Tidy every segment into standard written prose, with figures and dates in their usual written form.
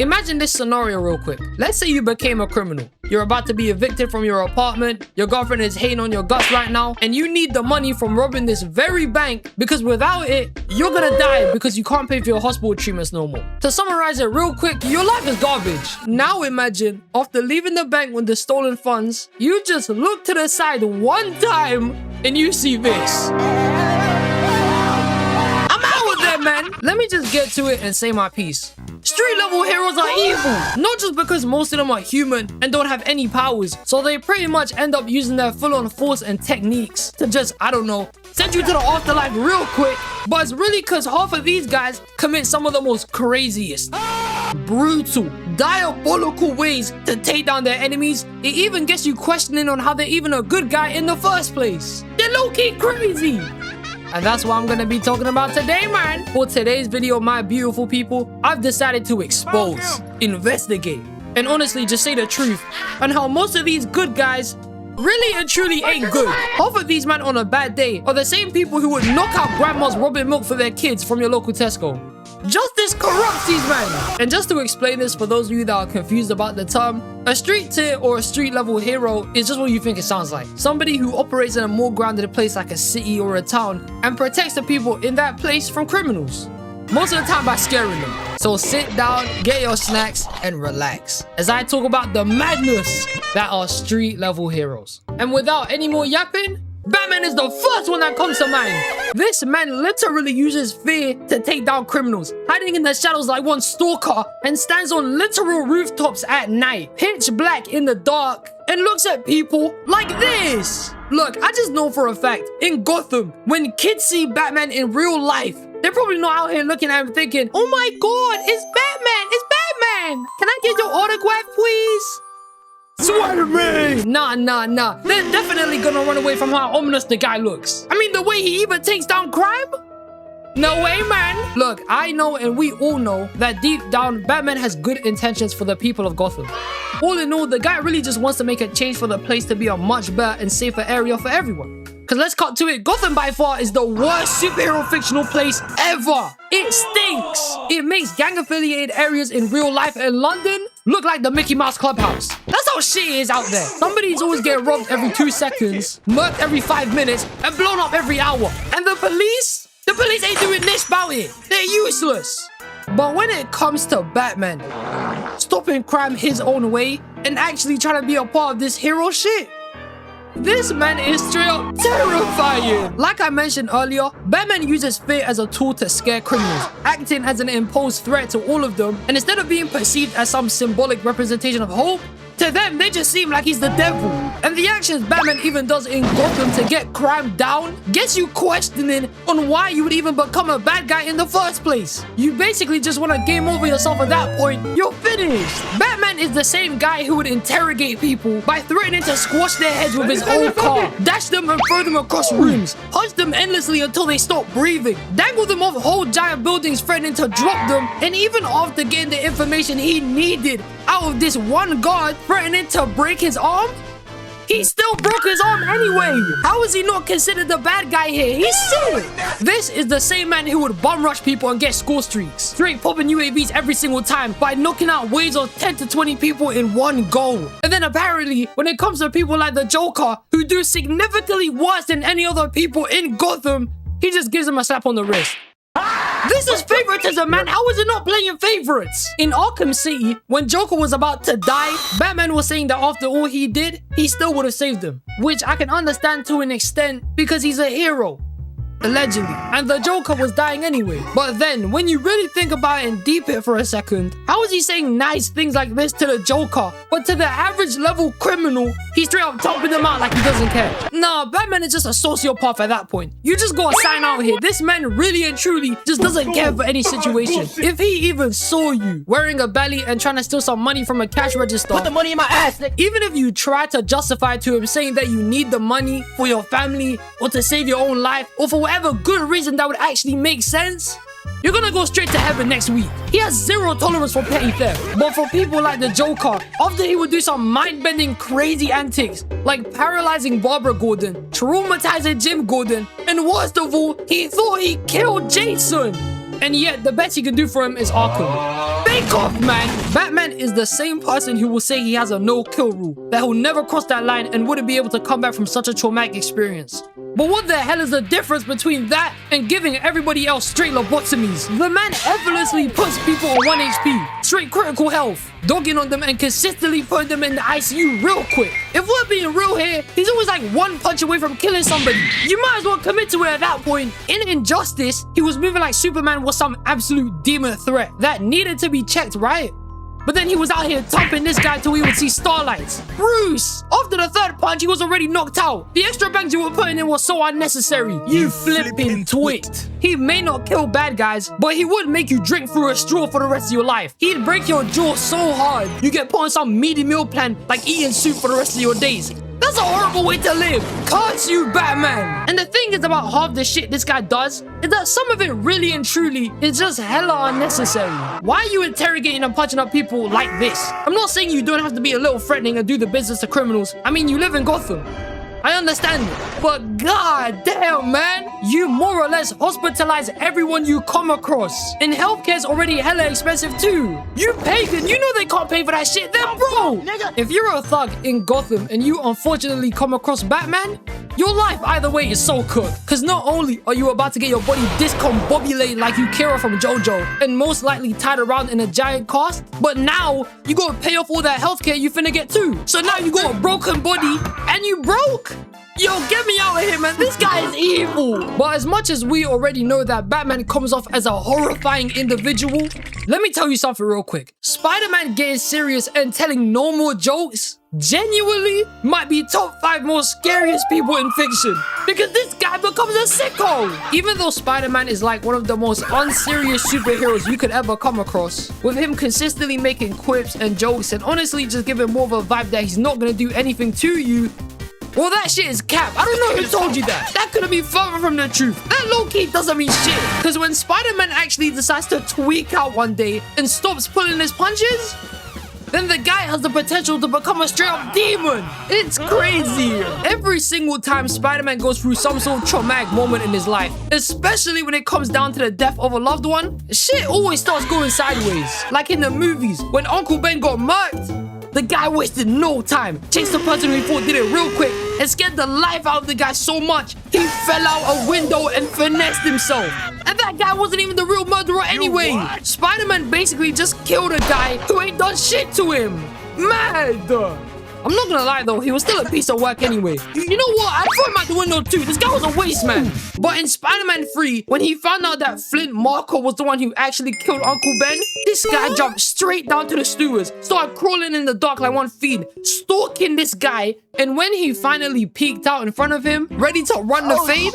Imagine this scenario real quick. Let's say you became a criminal. You're about to be evicted from your apartment. Your girlfriend is hating on your guts right now. And you need the money from robbing this very bank because without it, you're gonna die because you can't pay for your hospital treatments no more. To summarize it real quick, your life is garbage. Now imagine, after leaving the bank with the stolen funds, you just look to the side one time and you see this. I'm out with that, man. Let me just get to it and say my piece. Street level heroes are evil, not just because most of them are human and don't have any powers, so they pretty much end up using their full-on force and techniques to just, I don't know, send you to the afterlife real quick, but it's really because half of these guys commit some of the most craziest, brutal, diabolical ways to take down their enemies. It even gets you questioning on how they're even a good guy in the first place. They're low-key crazy. And that's what I'm gonna be talking about today, man. For today's video, my beautiful people, I've decided to expose, investigate, and honestly just say the truth on how most of these good guys really and truly ain't good. Half of these men on a bad day are the same people who would knock out grandmas robbing milk for their kids from your local Tesco. Justice corrupts these men. And just to explain this for those of you that are confused about the term, a street tier or a street level hero is just what you think it sounds like. Somebody who operates in a more grounded place like a city or a town and protects the people in that place from criminals. Most of the time by scaring them. So sit down, get your snacks, and relax as I talk about the madness that are street level heroes. And without any more yapping, Batman is the first one that comes to mind. This man literally uses fear to take down criminals, hiding in the shadows like one stalker, and stands on literal rooftops at night, pitch black in the dark, and looks at people like this. Look, I just know for a fact, in Gotham, when kids see Batman in real life, they're probably not out here looking at him thinking, oh my god, it's Batman, it's Batman. Can I get your autograph, please? Spider-Man! Nah. They're definitely gonna run away from how ominous the guy looks. I mean, the way he even takes down crime? No way, man. Look, I know and we all know that deep down, Batman has good intentions for the people of Gotham. All in all, the guy really just wants to make a change for the place to be a much better and safer area for everyone. Cause let's cut to it, Gotham by far is the worst superhero fictional place ever. It stinks. It makes gang-affiliated areas in real life in London look like the Mickey Mouse Clubhouse. That's how shit is out there. Somebody's always getting robbed every 2 seconds, murked every 5 minutes, and blown up every hour. And the police ain't doing this about it. They're useless. But when it comes to Batman, stopping crime his own way and actually trying to be a part of this hero shit, this man is straight up terrifying. Like I mentioned earlier, Batman uses fear as a tool to scare criminals, acting as an imposed threat to all of them, and instead of being perceived as some symbolic representation of hope, to them, they just seem like he's the devil. And the actions Batman even does in Gotham to get crime down gets you questioning on why you would even become a bad guy in the first place. You basically just want to game over yourself at that point. You're finished. Batman is the same guy who would interrogate people by threatening to squash their heads with his own car, dash them and throw them across rooms, punch them endlessly until they stop breathing, dangle them off whole giant buildings threatening to drop them, and even after getting the information he needed out of this one guard threatening to break his arm, he still broke his arm anyway. How is he not considered the bad guy here? He's sick. This is the same man who would bum rush people and get score streaks, straight popping UAVs every single time by knocking out waves of 10 to 20 people in one go. And then apparently, when it comes to people like the Joker, who do significantly worse than any other people in Gotham, he just gives them a slap on the wrist. This is favoritism, man. How is it not playing favorites? In Arkham City, when Joker was about to die, Batman was saying that after all he did, he still would have saved him. Which I can understand to an extent because he's a hero. Allegedly. And the Joker was dying anyway. But then, when you really think about it and deep it for a second, how is he saying nice things like this to the Joker? But to the average level criminal, he's straight up topping them out like he doesn't care. Nah, Batman is just a sociopath at that point. You just gotta sign out here. This man really and truly just doesn't care for any situation. If he even saw you wearing a belly and trying to steal some money from a cash register, put the money in my ass, nigga. Even if you try to justify to him saying that you need the money for your family or to save your own life or for whatever good reason that would actually make sense, you're gonna go straight to heaven next week. He has zero tolerance for petty theft. But for people like the Joker, after he would do some mind-bending crazy antics, like paralyzing Barbara Gordon, traumatizing Jim Gordon, and worst of all, he thought he killed Jason. And yet, the best he could do for him is Arkham. Bake off, man. Batman is the same person who will say he has a no-kill rule, that he'll never cross that line and wouldn't be able to come back from such a traumatic experience. But what the hell is the difference between that and giving everybody else straight lobotomies? The man effortlessly puts people on 1 HP, straight critical health, dogging on them and consistently putting them in the ICU real quick. If we're being real here, he's always like one punch away from killing somebody. You might as well commit to it at that point. In Injustice, he was moving like Superman was some absolute demon threat that needed to be checked, right? But then he was out here thumping this guy till he would see starlights. Bruce! After the third punch, he was already knocked out. The extra bangs you were putting in was so unnecessary. You flipping twit. He may not kill bad guys, but he would make you drink through a straw for the rest of your life. He'd break your jaw so hard, you get put on some meaty meal plan like eating soup for the rest of your days. That's a horrible way to live. Curse you, Batman. And the thing is about half the shit this guy does is that some of it really and truly is just hella unnecessary. Why are you interrogating and punching up people like this? I'm not saying you don't have to be a little threatening and do the business to criminals. I mean, you live in Gotham. I understand it, but god damn, man, you more or less hospitalize everyone you come across. And healthcare's already hella expensive too. You pagan, you know they can't pay for that shit then, bro. If you're a thug in Gotham and you unfortunately come across Batman, your life either way is so cooked. Cause not only are you about to get your body discombobulated like you Kira from JoJo and most likely tied around in a giant cast, but now you gotta pay off all that healthcare you finna get too. So now you got a broken body and you broke. Yo, get me out of here, man. This guy is evil. But as much as we already know that Batman comes off as a horrifying individual, let me tell you something real quick. Spider-Man getting serious and telling normal jokes genuinely might be top 5 most scariest people in fiction. Because this guy becomes a sicko. Even though Spider-Man is like one of the most unserious superheroes you could ever come across, with him consistently making quips and jokes and honestly just giving more of a vibe that he's not gonna do anything to you, well, that shit is cap. I don't know who told you that. That couldn't be further from the truth. That low-key doesn't mean shit. Because when Spider-Man actually decides to tweak out one day and stops pulling his punches, then the guy has the potential to become a straight-up demon. It's crazy. Every single time Spider-Man goes through some sort of traumatic moment in his life, especially when it comes down to the death of a loved one, shit always starts going sideways. Like in the movies, when Uncle Ben got murked, the guy wasted no time, chased the person who he thought did it real quick, and scared the life out of the guy so much, he fell out a window and finessed himself. And that guy wasn't even the real murderer anyway. Spider-Man basically just killed a guy who ain't done shit to him. Mad! I'm not gonna lie though, he was still a piece of work anyway. You know what? I'd throw him out the window too. This guy was a waste man. But in Spider-Man 3, when he found out that Flint Marko was the one who actually killed Uncle Ben, this guy jumped straight down to the sewers, started crawling in the dark like one fiend, stalking this guy, and when he finally peeked out in front of him, ready to run the fade,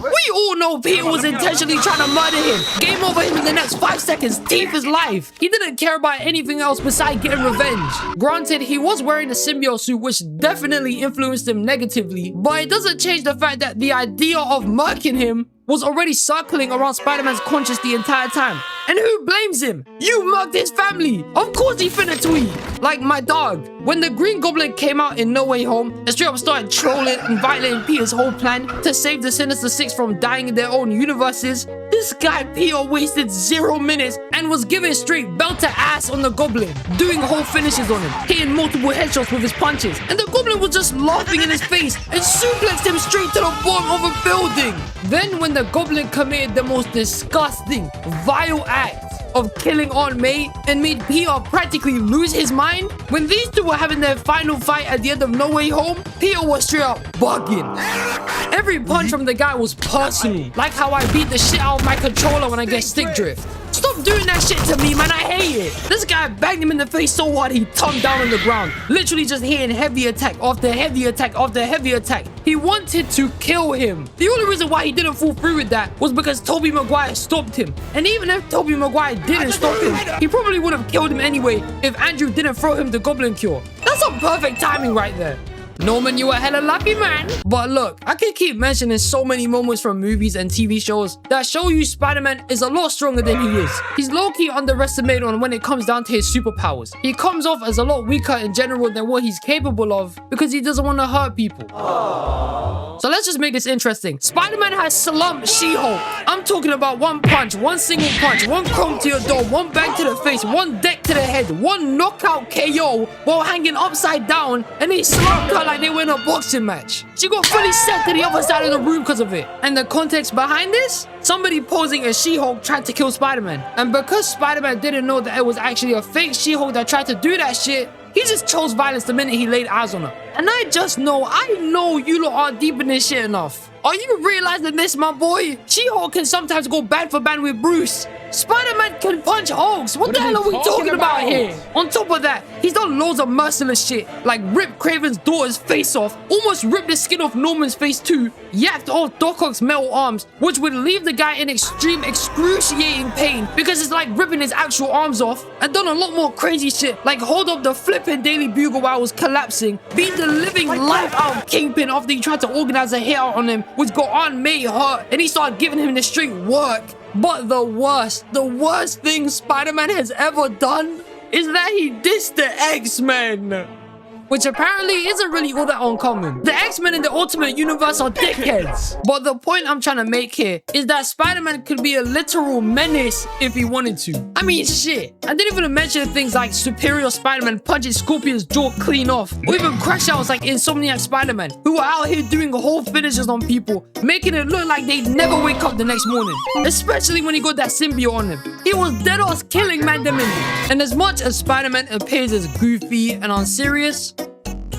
we all know Peter was intentionally trying to murder him. Game over him in the next 5 seconds, thief his life. He didn't care about anything else besides getting revenge. Granted, he was wearing a symbiote suit, which definitely influenced him negatively, but it doesn't change the fact that the idea of murking him was already circling around Spider-Man's conscience the entire time. And who blames him? You murked his family. Of course he finna tweet. Like my dog. When the Green Goblin came out in No Way Home and straight up started trolling and violating Peter's whole plan to save the Sinister Six from dying in their own universes, this guy Peter wasted 0 minutes and was giving straight belt to ass on the Goblin, doing whole finishes on him, hitting multiple headshots with his punches, and the Goblin was just laughing in his face and suplexed him straight to the bottom of a building. Then when the Goblin committed the most disgusting, vile act of killing Aunt May and made Peter practically lose his mind, when these two were having their final fight at the end of No Way Home, Peter was straight up bugging. Every punch from the guy was personal, like how I beat the shit out of my controller when I get stick drift. Stop doing that shit to me, man. I hate it. This guy banged him in the face so hard he tumbed down on the ground, literally just hitting heavy attack after heavy attack after heavy attack. He wanted to kill him. The only reason why he didn't fall through with that was because Tobey Maguire stopped him. And even if Tobey Maguire didn't stop him, he probably would have killed him anyway if Andrew didn't throw him the Goblin Cure. That's some perfect timing right there. Norman, you a hella lucky man. But look, I could keep mentioning so many moments from movies and TV shows that show you Spider-Man is a lot stronger than he is. He's low-key underestimated on when it comes down to his superpowers. He comes off as a lot weaker in general than what he's capable of because he doesn't want to hurt people. So let's just make this interesting. Spider-Man has slumped She-Hulk. I'm talking about one punch, one single punch, one chrome to your dome, one bang to the face, one deck to the head, one knockout KO while hanging upside down, and he slumped her like they were in a boxing match. She got fully sent to the other side of the room because of it. And the context behind this? Somebody posing as She-Hulk tried to kill Spider-Man. And because Spider-Man didn't know that it was actually a fake She-Hulk that tried to do that shit, he just chose violence the minute he laid eyes on her. And I know you lot aren't deep in this shit enough. Are you realizing this, my boy? She-Hulk can sometimes go bad for bad with Bruce. Spider-Man can punch Hulks. What the hell are we talking about here? On top of that, he's done loads of merciless shit, like ripped Craven's daughter's face off, almost ripped the skin off Norman's face too, yacked off Doc Ock's metal arms, which would leave the guy in extreme, excruciating pain because it's like ripping his actual arms off, and done a lot more crazy shit, like hold up the flipping Daily Bugle while I was collapsing, beat the living life out of Kingpin after he tried to organize a hit out on him, which got Aunt May hurt, and he started giving him the straight work. But the worst thing Spider-Man has ever done is that he dissed the X-Men. Which apparently isn't really all that uncommon. The X-Men in the Ultimate Universe are dickheads. But the point I'm trying to make here is that Spider-Man could be a literal menace if he wanted to. I mean, shit. I didn't even mention things like Superior Spider-Man punching Scorpion's jaw clean off. Or even Crash Outs like Insomniac Spider-Man, who are out here doing whole finishes on people, making it look like they'd never wake up the next morning. Especially when he got that symbiote on him. He was dead ass killing man them in there. And as much as Spider-Man appears as goofy and unserious,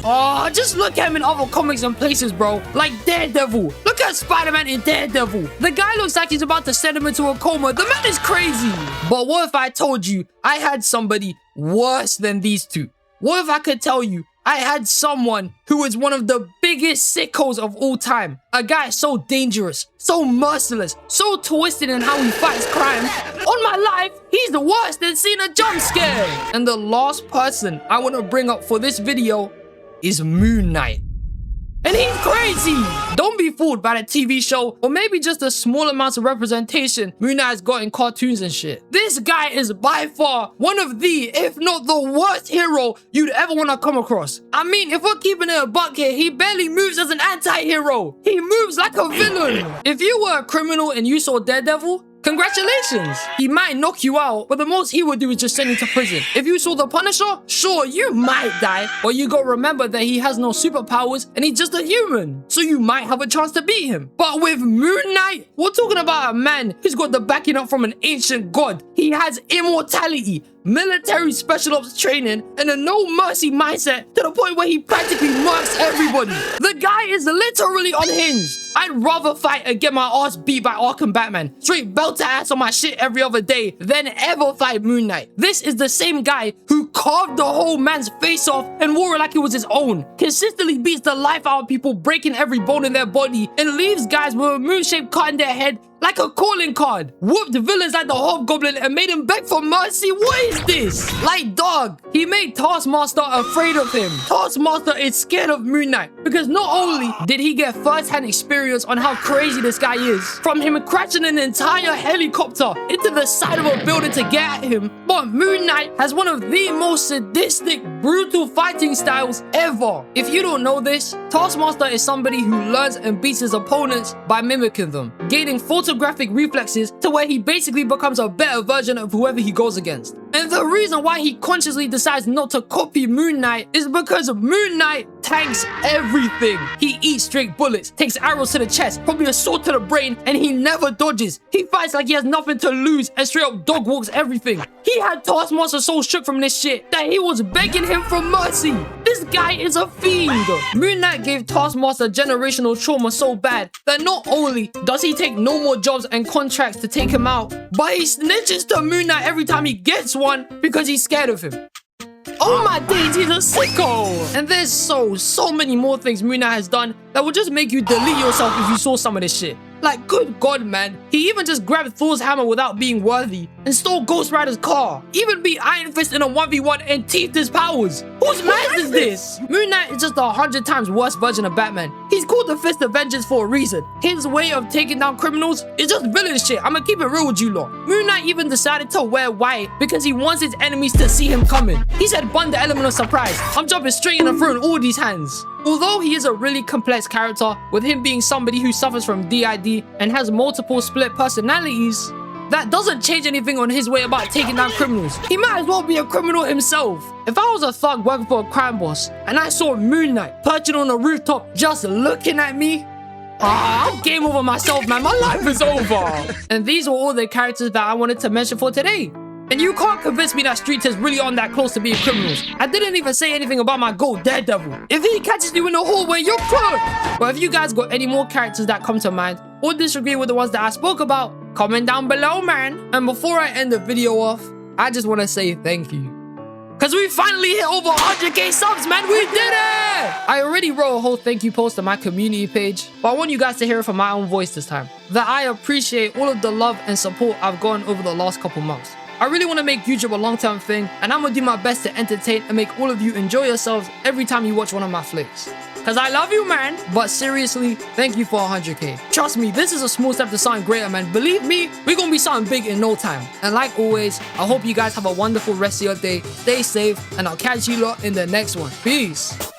oh, just look at him in other comics and places, bro. Like Daredevil. Look at Spider-Man in Daredevil. The guy looks like he's about to send him into a coma. The man is crazy. But what if I told you I had somebody worse than these two? What if I could tell you I had someone who is one of the biggest sickos of all time? A guy so dangerous, so merciless, so twisted in how he fights crime. On my life, he's the worst than seeing a jump scare. And the last person I want to bring up for this video is Moon Knight. And he's crazy! Don't be fooled by the TV show or maybe just the small amounts of representation Moon Knight has got in cartoons and shit. This guy is by far one of the, if not the worst hero you'd ever want to come across. I mean, if we're keeping it a buck here, he barely moves as an anti-hero. He moves like a villain. If you were a criminal and you saw Daredevil, congratulations! He might knock you out, but the most he would do is just send you to prison. If you saw the Punisher, sure, you might die, but you gotta remember that he has no superpowers and he's just a human, so you might have a chance to beat him. But with Moon Knight, we're talking about a man who's got the backing up from an ancient god. He has immortality, military special ops training, and a no mercy mindset to the point where he practically murks everybody. The guy is literally unhinged. I'd rather fight and get my ass beat by Arkham Batman, straight belt to ass on my shit every other day, than ever fight Moon Knight. This is the same guy who carved the whole man's face off and wore it like it was his own, consistently beats the life out of people, breaking every bone in their body, and leaves guys with a moon-shaped cut in their head like a calling card. Whooped villains like the Hobgoblin and made him beg for mercy. What is this? Like, dog, he made Taskmaster afraid of him. Taskmaster is scared of Moon Knight because not only did he get first-hand experience on how crazy this guy is, from him crashing an entire helicopter into the side of a building to get at him, but Moon Knight has one of the most sadistic, brutal fighting styles ever. If you don't know this, Taskmaster is somebody who learns and beats his opponents by mimicking them, gaining photographic reflexes to where he basically becomes a better version of whoever he goes against. And the reason why he consciously decides not to copy Moon Knight is because Moon Knight tanks everything. He eats straight bullets, takes arrows to the chest, probably a sword to the brain, and he never dodges. He fights like he has nothing to lose and straight up dog walks everything. He had Taskmaster so shook from this shit that he was begging him for mercy. This guy is a fiend. Moon Knight gave Taskmaster generational trauma so bad that not only does he take no more jobs and contracts to take him out, but he snitches to Moon Knight every time he gets one because he's scared of him. Oh my days, he's a sicko! And there's so many more things Moon Knight has done that will just make you delete yourself if you saw some of this shit. Like, good God, man. He even just grabbed Thor's hammer without being worthy and stole Ghost Rider's car. Even beat Iron Fist in a 1v1 and teethed his powers. Whose man is this? Moon Knight is just 100 times worse version of Batman. He's called the Fist of Vengeance for a reason. His way of taking down criminals is just villain shit. I'ma keep it real with you lot. Moon Knight even decided to wear white because he wants his enemies to see him coming. He said, "Bun the element of surprise. I'm jumping straight in and throwing all these hands." Although he is a really complex character, with him being somebody who suffers from DID and has multiple split personalities, that doesn't change anything on his way about taking down criminals. He might as well be a criminal himself. If I was a thug working for a crime boss and I saw Moon Knight perching on a rooftop just looking at me, I'll game over myself, man. My life is over. And these were all the characters that I wanted to mention for today. And you can't convince me that Street is really on that close to being criminals. I didn't even say anything about my goat, Daredevil. If he catches you in the hallway, you're cooked. But if you guys got any more characters that come to mind or disagree with the ones that I spoke about, comment down below, man. And before I end the video off, I just want to say thank you. Because we finally hit over 100k subs, man. We did it! I already wrote a whole thank you post on my community page, but I want you guys to hear it from my own voice this time. That I appreciate all of the love and support I've gotten over the last couple months. I really want to make YouTube a long-term thing, and I'm going to do my best to entertain and make all of you enjoy yourselves every time you watch one of my flicks. Because I love you, man. But seriously, thank you for 100k. Trust me, this is a small step to something greater, man. Believe me, we're going to be something big in no time. And like always, I hope you guys have a wonderful rest of your day. Stay safe, and I'll catch you lot in the next one. Peace.